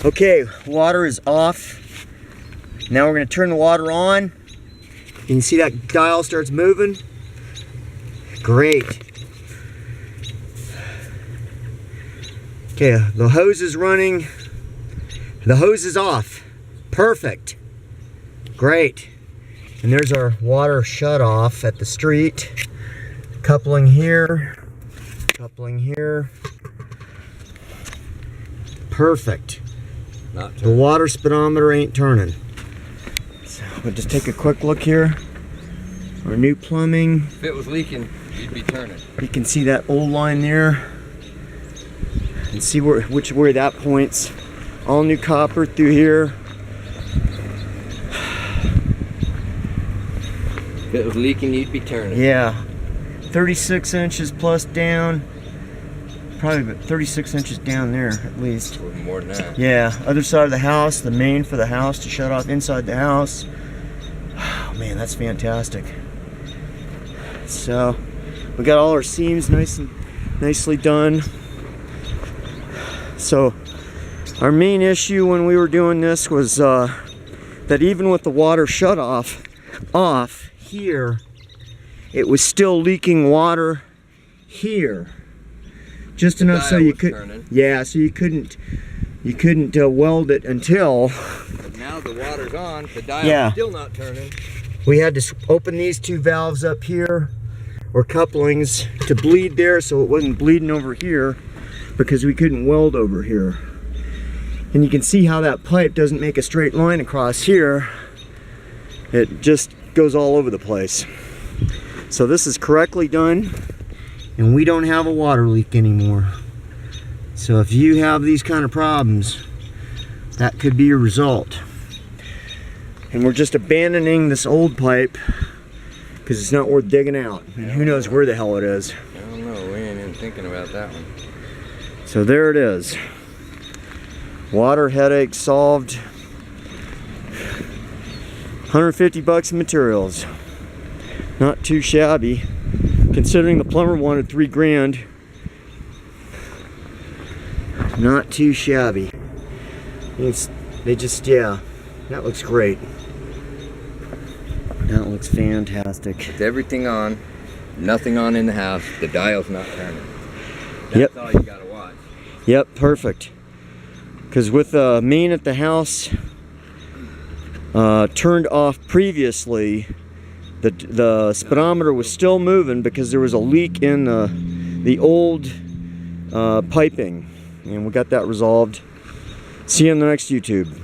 Okay, water is off. Now we're going to turn the water on. You can see that dial starts moving. Great. Okay, the hose is running. The hose is off. Perfect. Great. And there's our water shut off at the street. Coupling here. Coupling here. Perfect. The water speedometer ain't turning. So we'll just take a quick look here. Our new plumbing. If it was leaking, you'd be turning. You can see that old line there. And see which way that points. All new copper through here. If it was leaking, you'd be turning. Yeah. 36 inches plus down. Probably about 36 inches down there at least. More than that. Yeah. Other side of the house, the main for the house to shut off inside the house. Oh man, that's fantastic. So we got all our seams nicely done. So our main issue when we were doing this was that even with the water shut off here, it was still leaking water here, just enough so you could, yeah, so you couldn't weld it until. But now the water's on, the dial's still not turning. We had to open these two valves up here, or couplings, to bleed there so it wasn't bleeding over here, because we couldn't weld over here. And you can see how that pipe doesn't make a straight line across here. It just goes all over the place. So this is correctly done, and we don't have a water leak anymore. So if you have these kind of problems, that could be your result. And we're just abandoning this old pipe because it's not worth digging out. And who knows where the hell it is. I don't know, we ain't even thinking about that one. So there it is. Water headache solved. 150 bucks in materials. Not too shabby, considering the plumber wanted 3 grand. Not too shabby. They just, yeah, that looks great. That looks fantastic. With everything on, nothing on in the house, the dial's not turning. That's all you gotta watch. Yep, perfect. Because with the main at the house turned off previously, the speedometer was still moving because there was a leak in the old piping, and we got that resolved. See you on the next YouTube.